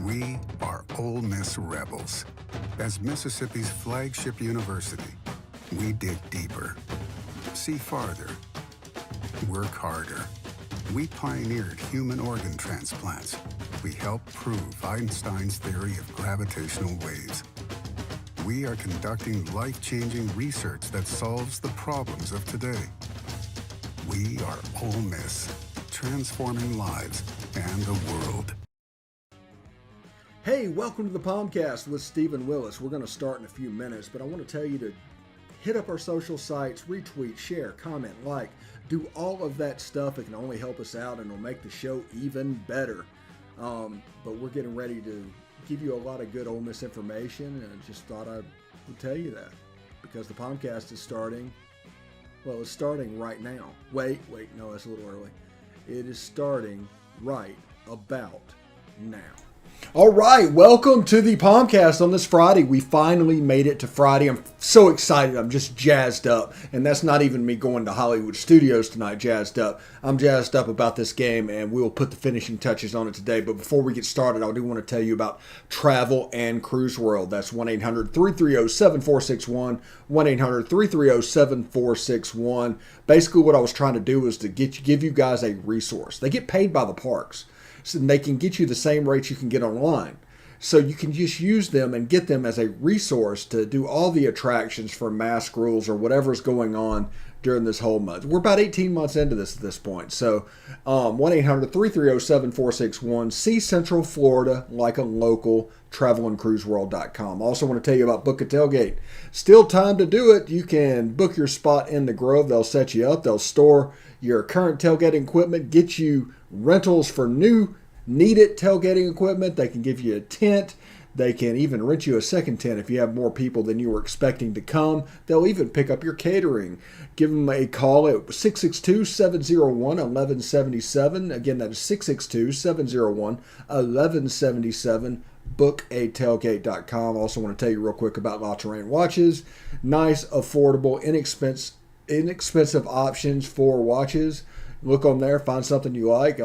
We are Ole Miss Rebels. As Mississippi's flagship university, we dig deeper, see farther, work harder. We pioneered human organ transplants. We helped prove Einstein's theory of gravitational waves. We are conducting life-changing research that solves the problems of today. We are Ole Miss, transforming lives and the world. Hey, welcome to the POMcast with Stephen Willis. We're going to start in a few minutes, but I want to tell you to hit up our social sites, retweet, share, comment, like, do all of that stuff. It can only help us out and it'll make the show even better. But we're getting ready to give you a lot of good Ole Miss information, and I just thought I would tell you that because the POMcast is starting. Well, it's starting right now. Wait, no, that's a little early. It is starting right about now. All right, welcome to the POMcast on this Friday. We finally made it to Friday. I'm so excited. I'm just jazzed up. And that's not even me going to Hollywood Studios tonight, jazzed up. I'm jazzed up about this game, and we will put the finishing touches on it today. But before we get started, I do want to tell you about Travel and Cruise World. That's 1-800-330-7461, 1-800-330-7461. Basically, what I was trying to do was to give you guys a resource. They get paid by the parks. And they can get you the same rates you can get online. So you can just use them and get them as a resource to do all the attractions for mask rules or whatever's going on during this whole month. We're about 18 months into this at this point. So 1-800-330-7461. See Central Florida like a local. Travelandcruiseworld.com. Also want to tell you about Book a Tailgate. Still time to do it. You can book your spot in the Grove. They'll set you up. They'll store your current tailgating equipment, get you rentals for new needed tailgating equipment. They can give you a tent. They can even rent you a second tent if you have more people than you were expecting to come. They'll even pick up your catering. Give them a call at 662-701-1177. Again, that is 662-701-1177. bookatailgate.com. Also want to tell you real quick about La Terrain watches. Nice, affordable, inexpensive options for watches. Look on there, find something you like.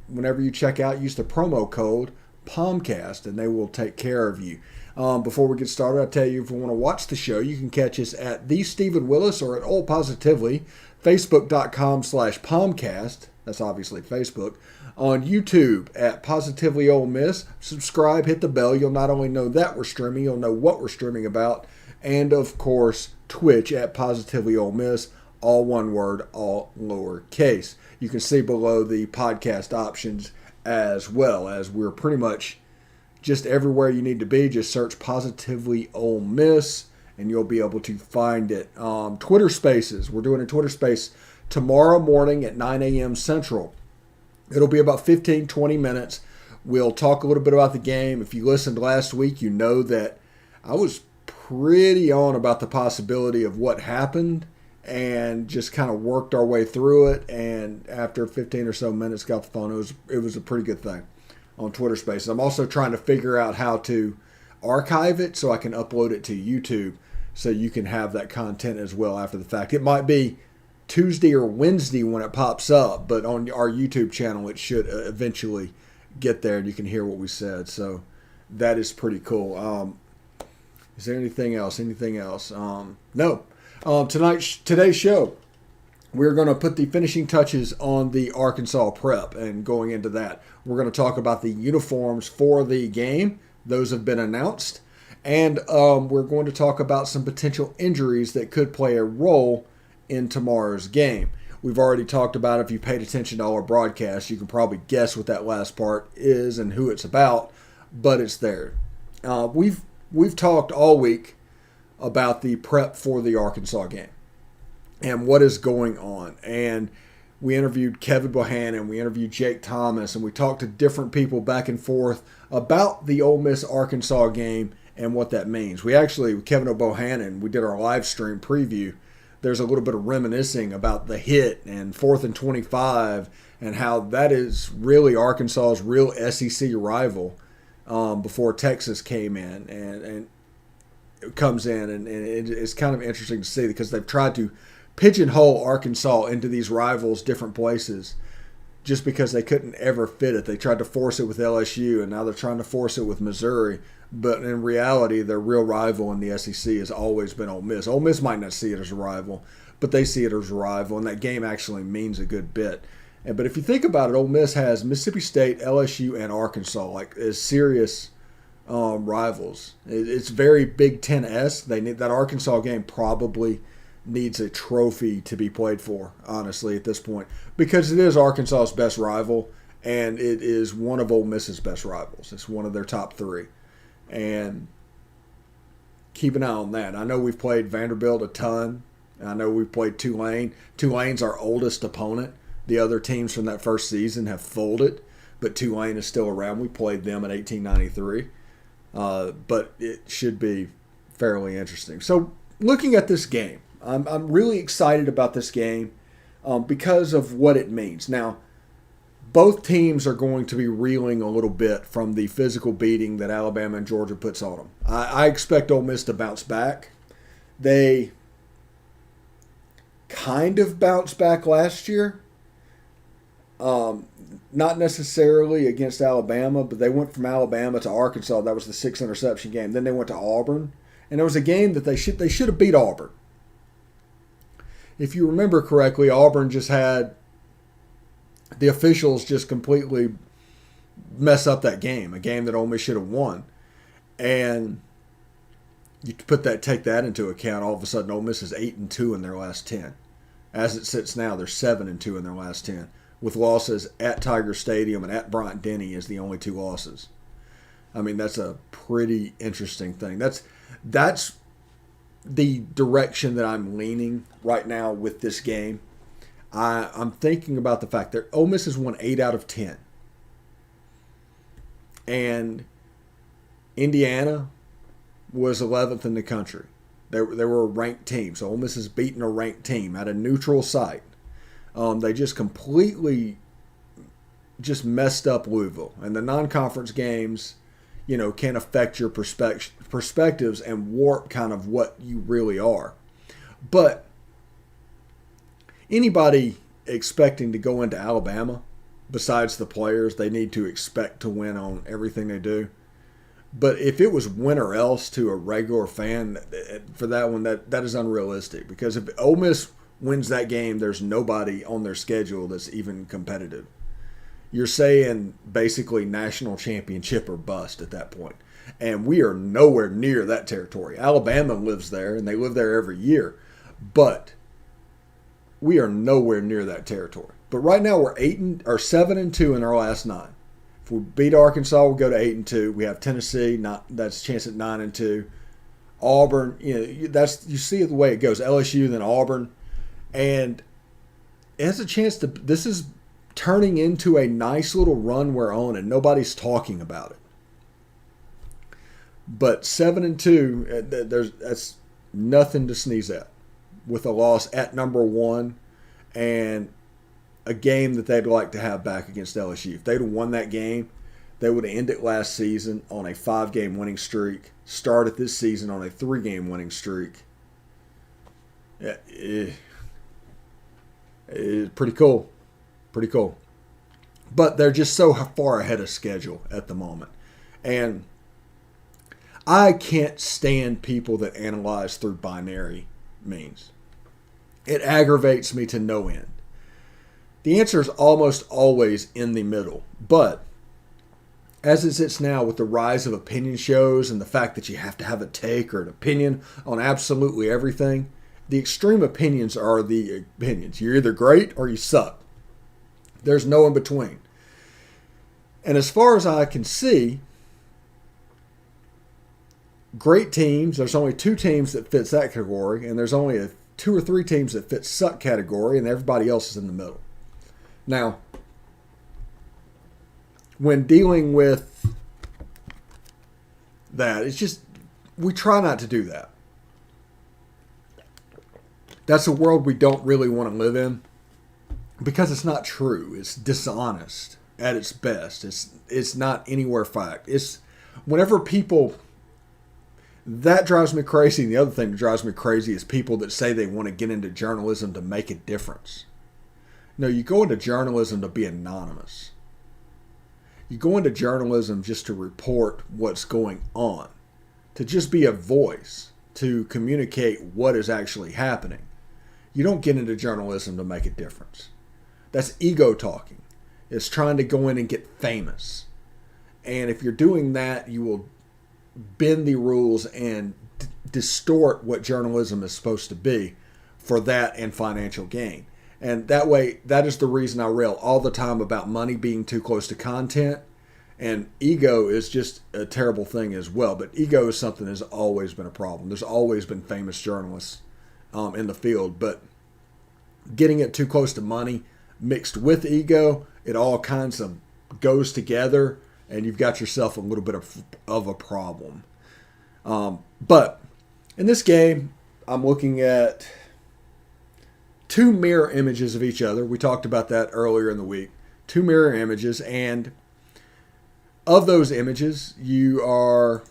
Whenever you check out, use the promo code POMcast and they will take care of you. Before we get started, I'll tell you, if you want to watch the show, you can catch us at The Stephen Willis or at Old Positively, Facebook.com/POMcast. That's obviously Facebook. On YouTube at Positively Ole Miss. Subscribe, hit the bell. You'll not only know that we're streaming, you'll know what we're streaming about. And of course, Twitch at Positively Ole Miss. All one word, all lowercase. You can see below the podcast options as well, as we're pretty much just everywhere you need to be. Just search Positively Ole Miss and you'll be able to find it. Twitter Spaces. We're doing a Twitter Space tomorrow morning at 9 a.m. Central. It'll be about 15-20 minutes. We'll talk a little bit about the game. If you listened last week, you know that I was pretty on about the possibility of what happened and just kind of worked our way through it. And after 15 or so minutes, got the phone. It was a pretty good thing on Twitter Spaces. I'm also trying to figure out how to archive it so I can upload it to YouTube so you can have that content as well after the fact. It might be Tuesday or Wednesday when it pops up, but on our YouTube channel it should eventually get there and you can hear what we said. So that is pretty cool. Is there anything else? No. Today's show, we're going to put the finishing touches on the Arkansas prep, and going into that, we're going to talk about the uniforms for the game. Those have been announced, and we're going to talk about some potential injuries that could play a role in tomorrow's game. We've already talked about, if you paid attention to all our broadcasts, you can probably guess what that last part is and who it's about, but it's there. We've talked all week about the prep for the Arkansas game and what is going on. And we interviewed Kevin Bohannon, we interviewed Jake Thomas, and we talked to different people back and forth about the Ole Miss Arkansas game and what that means. With Kevin Bohannon, we did our live stream preview. There's a little bit of reminiscing about the hit and 4th and 25 and how that is really Arkansas's real SEC rival before Texas came in and it comes in. And it's kind of interesting to see because they've tried to pigeonhole Arkansas into these rivals, different places. just because they couldn't ever fit it. They tried to force it with LSU, and now they're trying to force it with Missouri. But in reality, their real rival in the SEC has always been Ole Miss. Ole Miss might not see it as a rival, but they see it as a rival, and that game actually means a good bit. But if you think about it, Ole Miss has Mississippi State, LSU, and Arkansas like as serious rivals. It's very Big Ten-esque. They need that Arkansas game probably needs a trophy to be played for, honestly, at this point, because it is Arkansas's best rival, and it is one of Ole Miss's best rivals. It's one of their top three, and keep an eye on that. I know we've played Vanderbilt a ton. I know we've played Tulane. Tulane's our oldest opponent. The other teams from that first season have folded, but Tulane is still around. We played them in 1893, but it should be fairly interesting. So looking at this game, I'm really excited about this game because of what it means. Now, both teams are going to be reeling a little bit from the physical beating that Alabama and Georgia puts on them. I expect Ole Miss to bounce back. They kind of bounced back last year. Not necessarily against Alabama, but they went from Alabama to Arkansas. That was the 6 interception game. Then they went to Auburn, and it was a game that they should have beat Auburn. If you remember correctly, Auburn just had the officials just completely mess up that game, a game that Ole Miss should have won. And you take that into account, all of a sudden Ole Miss is 8-2 in their last 10. As it sits now, they're 7-2 in their last 10, with losses at Tiger Stadium and at Bryant-Denny as the only two losses. I mean, that's a pretty interesting thing. That's the direction that I'm leaning right now with this game. I'm thinking about the fact that Ole Miss has won 8 out of 10. And Indiana was 11th in the country. They were a ranked team. So Ole Miss has beaten a ranked team at a neutral site. They just completely messed up Louisville. And the non-conference games, can affect your perspectives and warp kind of what you really are. But anybody expecting to go into Alabama, besides the players, they need to expect to win on everything they do. But if it was win or else to a regular fan, for that one, that is unrealistic. Because if Ole Miss wins that game, there's nobody on their schedule that's even competitive. You're saying basically national championship or bust at that point. And we are nowhere near that territory. Alabama lives there, and they live there every year. But we are nowhere near that territory. But right now we're 7-2 in our last 9. If we beat Arkansas, we'll go to 8-2. We have Tennessee, that's a chance at 9-2. Auburn, you see it the way it goes. LSU, then Auburn, and it has a chance to. This is turning into a nice little run we're on, and nobody's talking about it. But 7-2, that's nothing to sneeze at, with a loss at number 1 and a game that they'd like to have back against LSU. If they'd have won that game, they would have ended last season on a 5-game winning streak, started this season on a 3-game winning streak. It's pretty cool. Pretty cool. But they're just so far ahead of schedule at the moment. And I can't stand people that analyze through binary means. It aggravates me to no end. The answer is almost always in the middle. But as it sits now with the rise of opinion shows and the fact that you have to have a take or an opinion on absolutely everything, the extreme opinions are the opinions. You're either great or you suck. There's no in between. And as far as I can see, great teams, there's only 2 teams that fits that category, and there's only 2 or 3 teams that fit suck category, and everybody else is in the middle. Now, when dealing with that, it's just, we try not to do that. That's a world we don't really want to live in because it's not true. It's dishonest at its best. It's not anywhere fact. It's whenever people, that drives me crazy. And the other thing that drives me crazy is people that say they want to get into journalism to make a difference. No, you go into journalism to be anonymous. You go into journalism just to report what's going on, to just be a voice, to communicate what is actually happening. You don't get into journalism to make a difference. That's ego talking. It's trying to go in and get famous. And if you're doing that, you will bend the rules and distort what journalism is supposed to be for that and financial gain. And that way, that is the reason I rail all the time about money being too close to content. And ego is just a terrible thing as well. But ego is something that has always been a problem. There's always been famous journalists in the field. But getting it too close to money mixed with ego, it all kinds of goes together. And you've got yourself a little bit of a problem. But in this game, I'm looking at two mirror images of each other. We talked about that earlier in the week. Two mirror images, and of those images, you are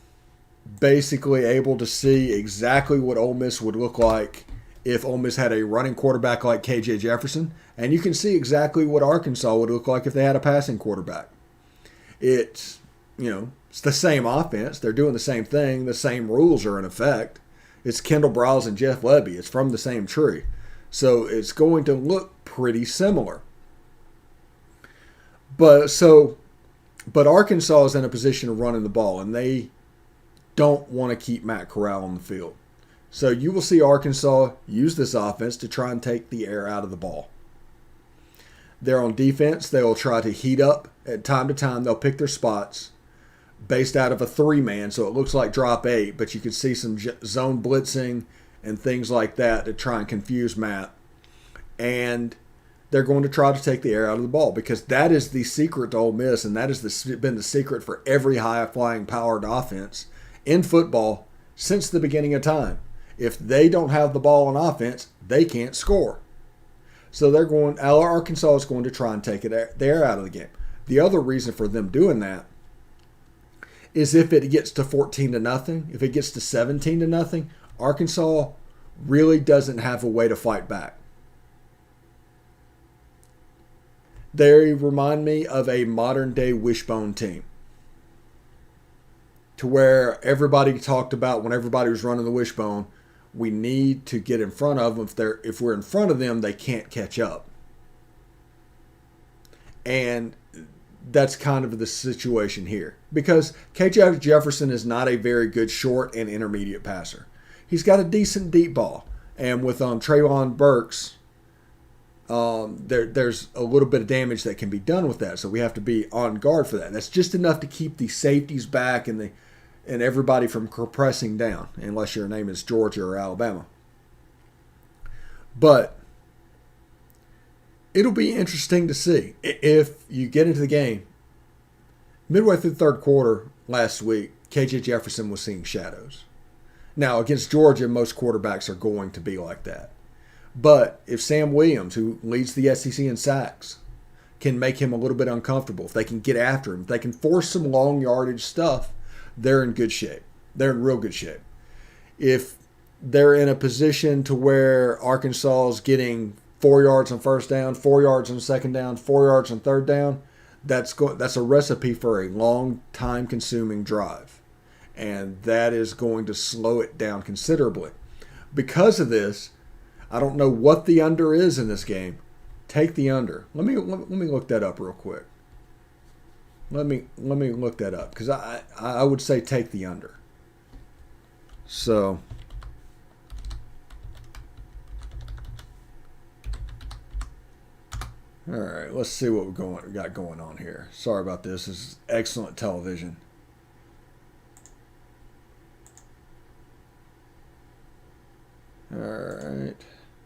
basically able to see exactly what Ole Miss would look like if Ole Miss had a running quarterback like KJ Jefferson, and you can see exactly what Arkansas would look like if they had a passing quarterback. It's, it's the same offense. They're doing the same thing. The same rules are in effect. It's Kendall Briles and Jeff Lebby. It's from the same tree. So it's going to look pretty similar. But Arkansas is in a position of running the ball, and they don't want to keep Matt Corral on the field. So you will see Arkansas use this offense to try and take the air out of the ball. They're on defense. They will try to heat up. At time to time, they'll pick their spots based out of a three-man, so it looks like drop 8, but you can see some zone blitzing and things like that to try and confuse Matt. And they're going to try to take the air out of the ball because that is the secret to Ole Miss, and that has been the secret for every high-flying powered offense in football since the beginning of time. If they don't have the ball on offense, they can't score. So Arkansas is going to try and take the air out of the game. The other reason for them doing that is if it gets to 14-0, if it gets to 17-0, Arkansas really doesn't have a way to fight back. They remind me of a modern-day wishbone team, to where everybody talked about when everybody was running the wishbone, we need to get in front of them. If we're in front of them, they can't catch up. And that's kind of the situation here. Because KJ Jefferson is not a very good short and intermediate passer. He's got a decent deep ball. And with Treylon Burks, there's a little bit of damage that can be done with that. So we have to be on guard for that. That's just enough to keep the safeties back and everybody from pressing down, unless your name is Georgia or Alabama. But it'll be interesting to see if you get into the game. Midway through the third quarter last week, KJ Jefferson was seeing shadows. Now, against Georgia, most quarterbacks are going to be like that. But if Sam Williams, who leads the SEC in sacks, can make him a little bit uncomfortable, if they can get after him, if they can force some long yardage stuff, they're in good shape. They're in real good shape. If they're in a position to where Arkansas is getting 4 yards on first down, 4 yards on second down, 4 yards on third down, that's a recipe for a long time consuming drive. And that is going to slow it down considerably. Because of this, I don't know what the under is in this game. Take the under. Let me look that up real quick. Let me look that up because I would say take the under. So all right, let's see what we got going on here. Sorry about this. This is excellent television. All right.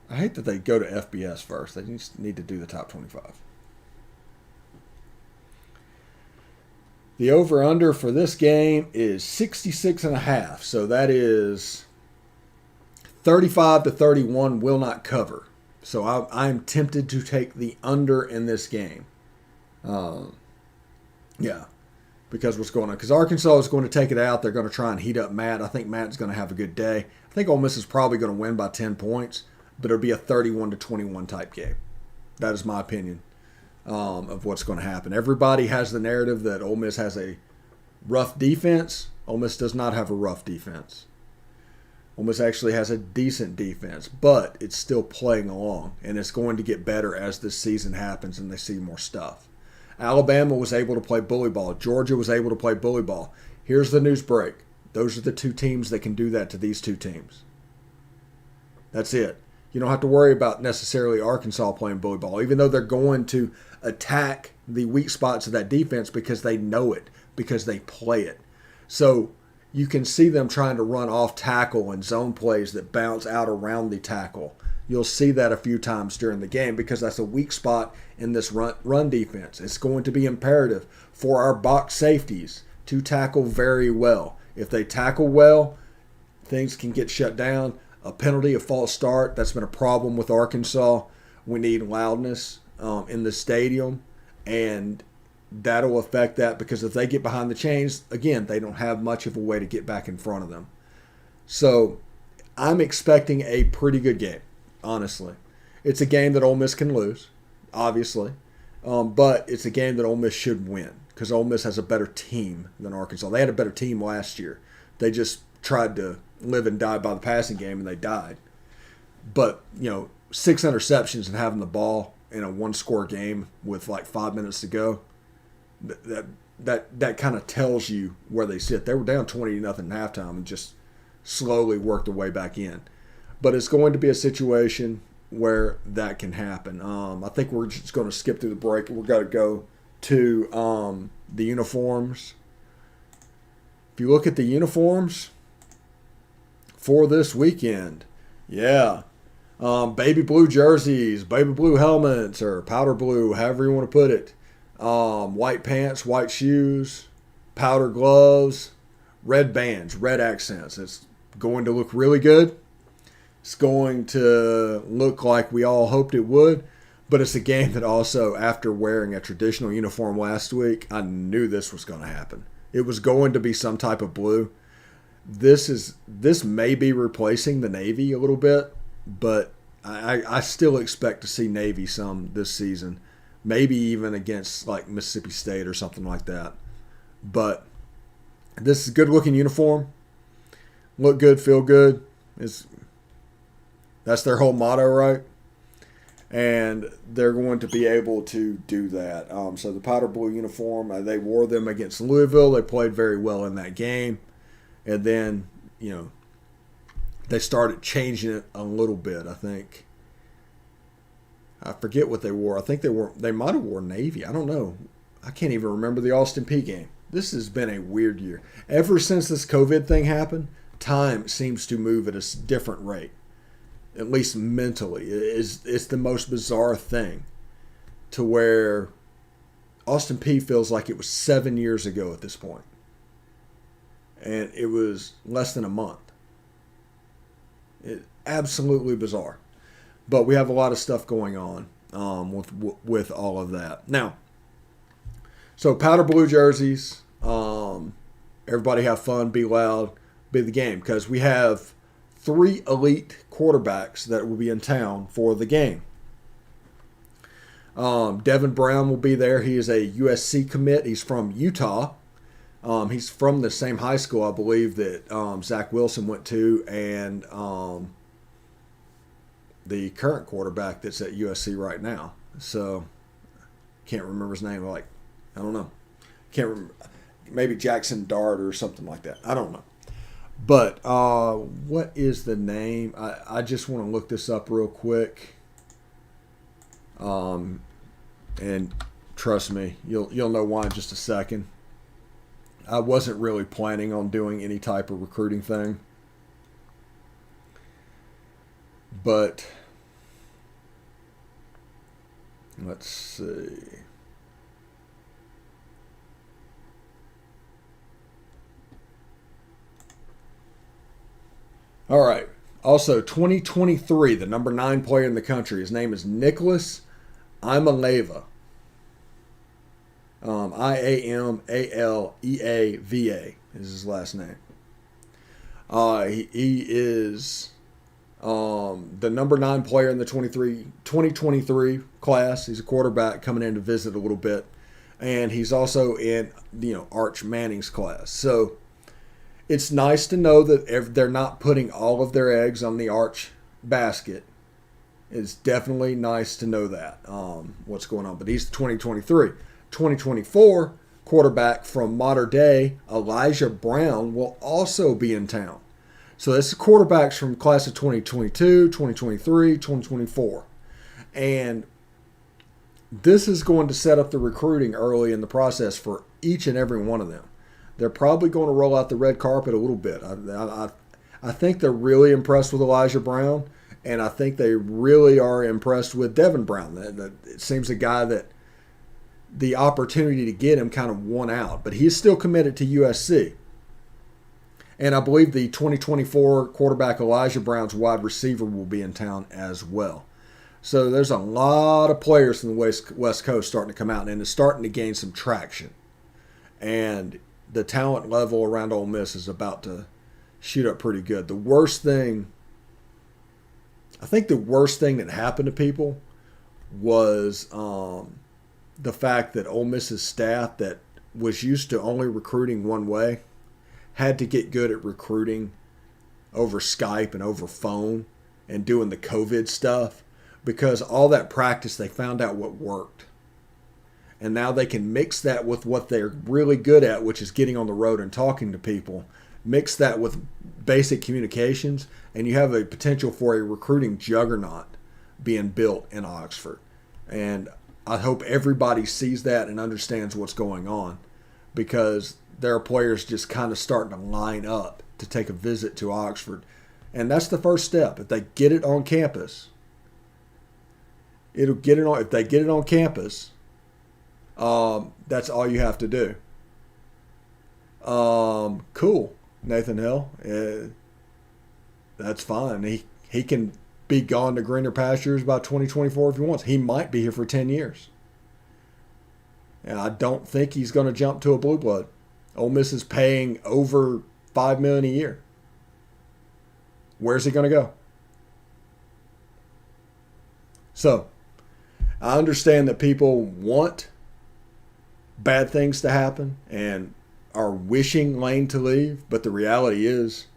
I hate that they go to FBS first. They just need to do the top 25. The over-under for this game is 66.5. So that is 35-31 will not cover. So I'm tempted to take the under in this game. Yeah, because what's going on? Because Arkansas is going to take it out. They're going to try and heat up Matt. I think Matt's going to have a good day. I think Ole Miss is probably going to win by 10 points, but it'll be a 31-21 type game. That is my opinion of what's going to happen. Everybody has the narrative that Ole Miss has a rough defense. Ole Miss does not have a rough defense. Ole Miss actually has a decent defense, but it's still playing along, and it's going to get better as this season happens and they see more stuff. Alabama was able to play bully ball. Georgia was able to play bully ball. Here's the news break. Those are the two teams that can do that to these two teams. That's it. You don't have to worry about necessarily Arkansas playing bully ball, even though they're going to attack the weak spots of that defense because they know it, because they play it. So you can see them trying to run off tackle and zone plays that bounce out around the tackle. You'll see that a few times during the game because that's a weak spot in this run defense. It's going to be imperative for our box safeties to tackle very well. If they tackle well, things can get shut down. A penalty, a false start, that's been a problem with Arkansas. We need loudness in the stadium, and that'll affect that because if they get behind the chains, again, they don't have much of a way to get back in front of them. So I'm expecting a pretty good game, honestly. It's a game that Ole Miss can lose, obviously, but it's a game that Ole Miss should win because Ole Miss has a better team than Arkansas. They had a better team last year. They just tried to live and die by the passing game, and they died. But, 6 interceptions and having the ball in a one-score game with like 5 minutes to go, that kind of tells you where they sit. They were down 20-0 at halftime and just slowly worked their way back in. But it's going to be a situation where that can happen. I think we're just going to skip through the break. We're going to go to the uniforms. If you look at the uniforms for this weekend, baby blue jerseys, baby blue helmets, or powder blue, however you want to put it. White pants, white shoes, powder gloves, red bands, red accents. It's going to look really good. It's going to look like we all hoped it would. But it's a game that also, after wearing a traditional uniform last week, I knew this was going to happen. It was going to be some type of blue. This may be replacing the Navy a little bit, but I still expect to see Navy some this season. Maybe even against like Mississippi State or something like that. But this is a good-looking uniform. Look good, feel good. That's their whole motto, right? And they're going to be able to do that. So the powder blue uniform, they wore them against Louisville. They played very well in that game. And then, they started changing it a little bit, I think. I forget what they wore. I think they might have worn Navy. I don't know. I can't even remember the Austin Peay game. This has been a weird year. Ever since this COVID thing happened, time seems to move at a different rate. At least mentally. It's the most bizarre thing to where Austin Peay feels like it was 7 years ago at this point. And it was less than a month. Absolutely bizarre. But we have a lot of stuff going on with all of that. Now, so powder blue jerseys. Everybody have fun, be loud, be the game. Because we have 3 elite quarterbacks that will be in town for the game. Devin Brown will be there. He is a USC commit. He's from Utah. He's from the same high school, I believe, that Zach Wilson went to, and the current quarterback that's at USC right now. So, can't remember his name. I don't know. Can't remember. Maybe Jackson Dart or something like that. I don't know. But what is the name? I just want to look this up real quick. And trust me, you'll know why in just a second. I wasn't really planning on doing any type of recruiting thing. But let's see. All right. Also, 2023, the number 9 player in the country. His name is Nicholas Imaleva. Iamaleava is his last name. He is The number 9 player in the 2023 class. He's a quarterback coming in to visit a little bit. And he's also in, Arch Manning's class. So it's nice to know that they're not putting all of their eggs on the Arch basket. It's definitely nice to know that, what's going on. But he's 2023. 2024 quarterback from modern day, Elijah Brown, will also be in town. So this is quarterbacks from class of 2022, 2023, 2024. And this is going to set up the recruiting early in the process for each and every one of them. They're probably going to roll out the red carpet a little bit. I think they're really impressed with Elijah Brown, and I think they really are impressed with Devin Brown. It seems a guy that the opportunity to get him kind of won out, but he's still committed to USC. And I believe the 2024 quarterback Elijah Brown's wide receiver will be in town as well. So there's a lot of players from the West Coast starting to come out, and it's starting to gain some traction. And the talent level around Ole Miss is about to shoot up pretty good. I think the worst thing that happened to people was the fact that Ole Miss's staff that was used to only recruiting one way had to get good at recruiting over Skype and over phone and doing the COVID stuff, because all that practice, they found out what worked. And now they can mix that with what they're really good at, which is getting on the road and talking to people. Mix that with basic communications, and you have a potential for a recruiting juggernaut being built in Oxford. And I hope everybody sees that and understands what's going on, because there are players just kind of starting to line up to take a visit to Oxford. And that's the first step. If they get it on campus, if they get it on campus, that's all you have to do. Cool, Nathan Hill. That's fine. He can be gone to greener pastures by 2024 if he wants. He might be here for 10 years. And I don't think he's going to jump to a blue blood. Ole Miss is paying over $5 million a year. Where's he going to go? So, I understand that people want bad things to happen and are wishing Lane to leave, but the reality is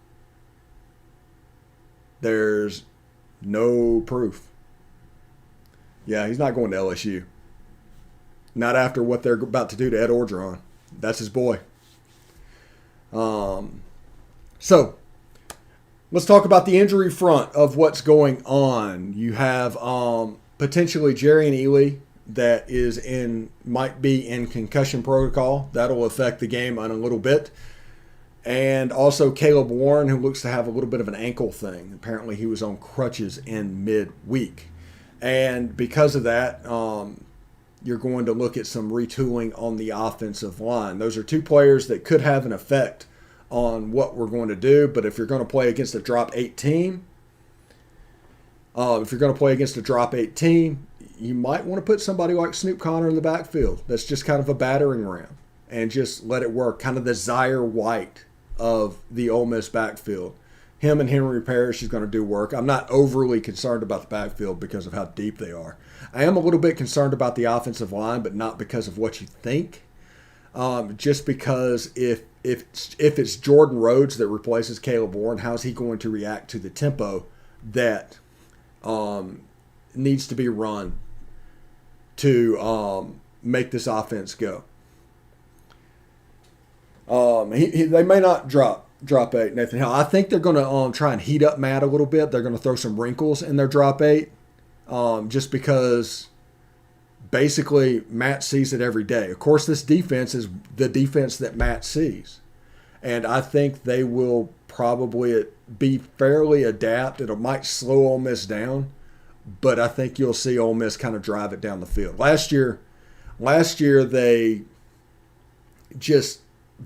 there's no proof. Yeah, he's not going to LSU. Not after what they're about to do to Ed Orgeron. That's his boy. So let's talk about the injury front of what's going on. You have potentially Jerry and Ely that might be in concussion protocol. That'll affect the game in a little bit. And also Caleb Warren, who looks to have a little bit of an ankle thing. Apparently he was on crutches in midweek. And because of that, you're going to look at some retooling on the offensive line. Those are two players that could have an effect on what we're going to do. But if you're going to play against a drop 8 team, you might want to put somebody like Snoop Connor in the backfield. That's just kind of a battering ram and just let it work. Kind of the Zaire White of the Ole Miss backfield. Him and Henry Parrish is going to do work. I'm not overly concerned about the backfield because of how deep they are. I am a little bit concerned about the offensive line, but not because of what you think. Just because if it's Jordan Rhodes that replaces Caleb Warren, how's he going to react to the tempo that needs to be run to make this offense go? They may not drop 8, Nathan Hill. I think they're going to try and heat up Matt a little bit. They're going to throw some wrinkles in their drop 8, just because basically Matt sees it every day. Of course, this defense is the defense that Matt sees. And I think they will probably be fairly adept. It might slow Ole Miss down, but I think you'll see Ole Miss kind of drive it down the field. Last year they just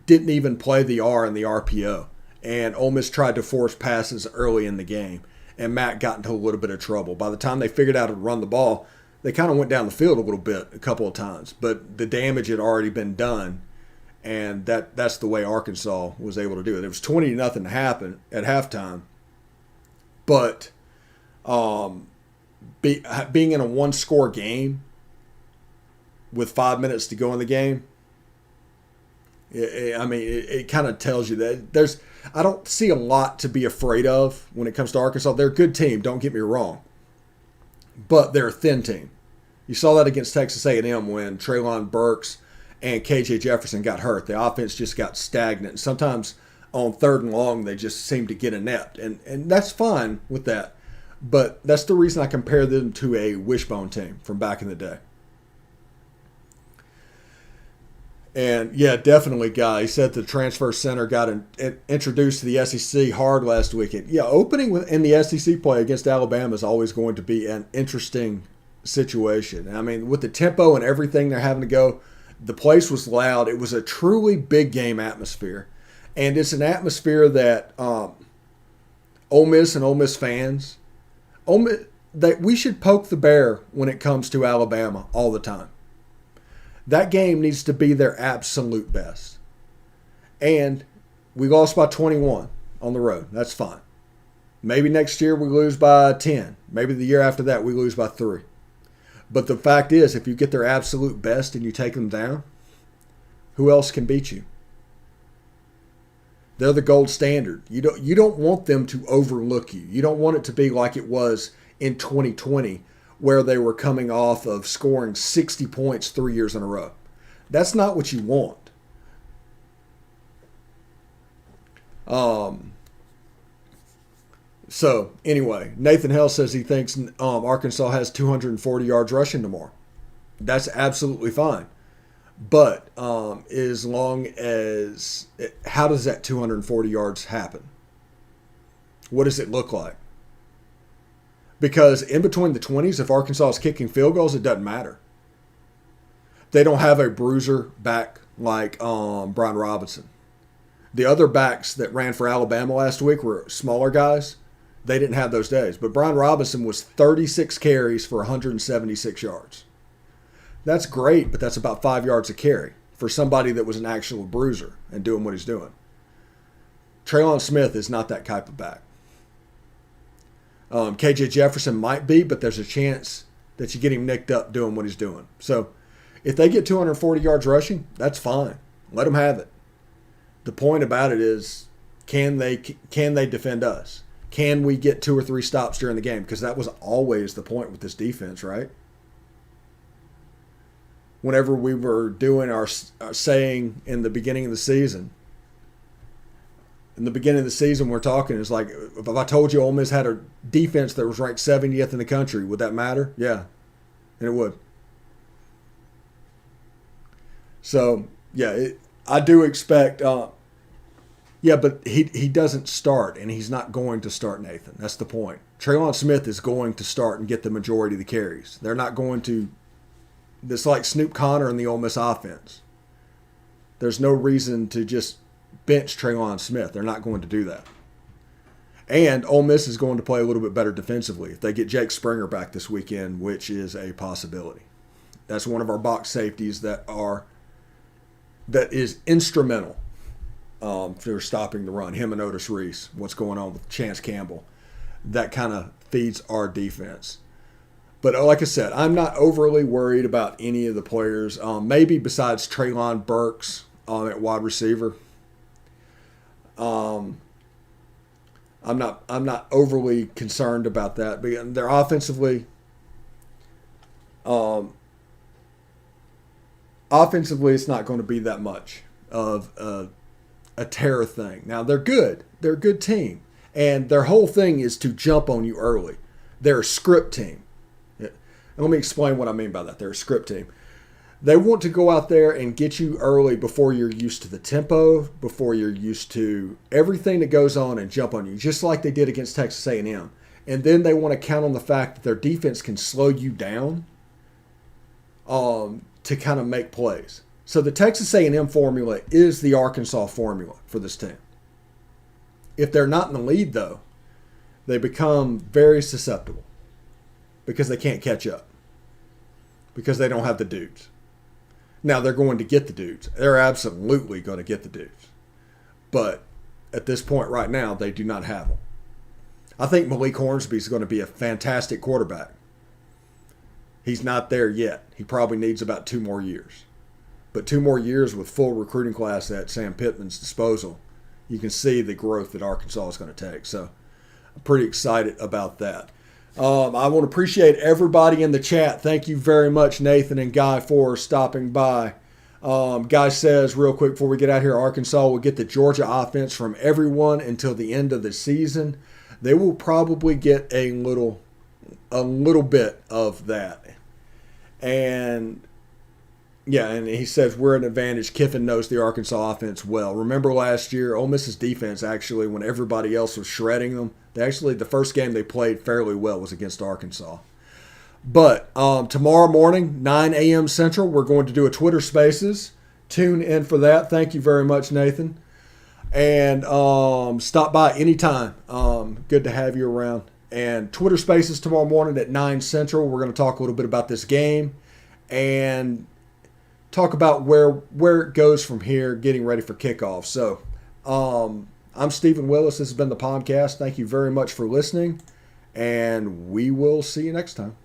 didn't even play the R in the RPO. And Ole Miss tried to force passes early in the game. And Matt got into a little bit of trouble. By the time they figured out how to run the ball, they kind of went down the field a little bit a couple of times. But the damage had already been done. And that's the way Arkansas was able to do it. It was 20-0 at halftime. But Being in a one-score game with 5 minutes to go in the game, it kind of tells you that I don't see a lot to be afraid of when it comes to Arkansas. They're a good team, don't get me wrong, but they're a thin team. You saw that against Texas A&M when Treylon Burks and KJ Jefferson got hurt. The offense just got stagnant. And sometimes on 3rd and long, they just seem to get inept. And that's fine with that. But that's the reason I compare them to a wishbone team from back in the day. And yeah, definitely, Guy. He said the transfer center got introduced to the SEC hard last weekend. Yeah, opening in the SEC play against Alabama is always going to be an interesting situation. I mean, with the tempo and everything they're having to go, the place was loud. It was a truly big game atmosphere. And it's an atmosphere that Ole Miss and Ole Miss fans, that we should poke the bear when it comes to Alabama all the time. That game needs to be their absolute best. And we lost by 21 on the road. That's fine. Maybe next year we lose by 10. Maybe the year after that we lose by 3. But the fact is, if you get their absolute best and you take them down, who else can beat you? They're the gold standard. You don't want them to overlook you. You don't want it to be like it was in 2020, where they were coming off of scoring 60 points 3 years in a row. That's not what you want. So, anyway, Nathan Hell says he thinks Arkansas has 240 yards rushing tomorrow. That's absolutely fine. But as long as – how does that 240 yards happen? What does it look like? Because in between the 20s, if Arkansas is kicking field goals, it doesn't matter. They don't have a bruiser back like Brian Robinson. The other backs that ran for Alabama last week were smaller guys. They didn't have those days. But Brian Robinson was 36 carries for 176 yards. That's great, but that's about 5 yards a carry for somebody that was an actual bruiser and doing what he's doing. Treylon Smith is not that type of back. KJ Jefferson might be, but there's a chance that you get him nicked up doing what he's doing. So if they get 240 yards rushing, that's fine. Let them have it. The point about it is, can they defend us? Can we get 2 or 3 stops during the game? Because that was always the point with this defense, right? Whenever we were doing our saying in the beginning of the season, we're talking, it's like, if I told you Ole Miss had a defense that was ranked 70th in the country, would that matter? Yeah, and it would. So, yeah, I do expect but he doesn't start, and he's not going to start, Nathan. That's the point. Treylon Smith is going to start and get the majority of the carries. They're not going to – it's like Snoop Connor in the Ole Miss offense. There's no reason to just bench Treylon Smith. They're not going to do that. And Ole Miss is going to play a little bit better defensively if they get Jake Springer back this weekend, which is a possibility. That's one of our box safeties that is instrumental for stopping the run. Him and Otis Reese. What's going on with Chance Campbell? That kind of feeds our defense. But like I said, I'm not overly worried about any of the players. Maybe besides Treylon Burks at wide receiver. I'm not overly concerned about that. But they're offensively it's not going to be that much of a terror thing. Now, they're good. They're a good team. And their whole thing is to jump on you early. They're a script team. Let me explain what I mean by that. They're a script team. They want to go out there and get you early before you're used to the tempo, before you're used to everything that goes on, and jump on you, just like they did against Texas A&M. And then they want to count on the fact that their defense can slow you down to kind of make plays. So the Texas A&M formula is the Arkansas formula for this team. If they're not in the lead, though, they become very susceptible because they can't catch up, because they don't have the dudes. Now, they're going to get the dudes. They're absolutely going to get the dudes. But at this point right now, they do not have them. I think Malik Hornsby is going to be a fantastic quarterback. He's not there yet. He probably needs about 2 more years. But 2 more years with full recruiting class at Sam Pittman's disposal, you can see the growth that Arkansas is going to take. So I'm pretty excited about that. I want to appreciate everybody in the chat. Thank you very much, Nathan and Guy, for stopping by. Guy says, real quick before we get out here, Arkansas will get the Georgia offense from everyone until the end of the season. They will probably get a little bit of that. And yeah, and he says we're an advantage. Kiffin knows the Arkansas offense well. Remember last year, Ole Miss's defense actually, when everybody else was shredding them, the first game they played fairly well was against Arkansas. But tomorrow morning, 9 a.m. Central, we're going to do a Twitter Spaces. Tune in for that. Thank you very much, Nathan. And stop by anytime. Good to have you around. And Twitter Spaces tomorrow morning at 9 Central. We're going to talk a little bit about this game and talk about where it goes from here, getting ready for kickoff. So I'm Stephen Willis. This has been the POMcast. Thank you very much for listening, and we will see you next time.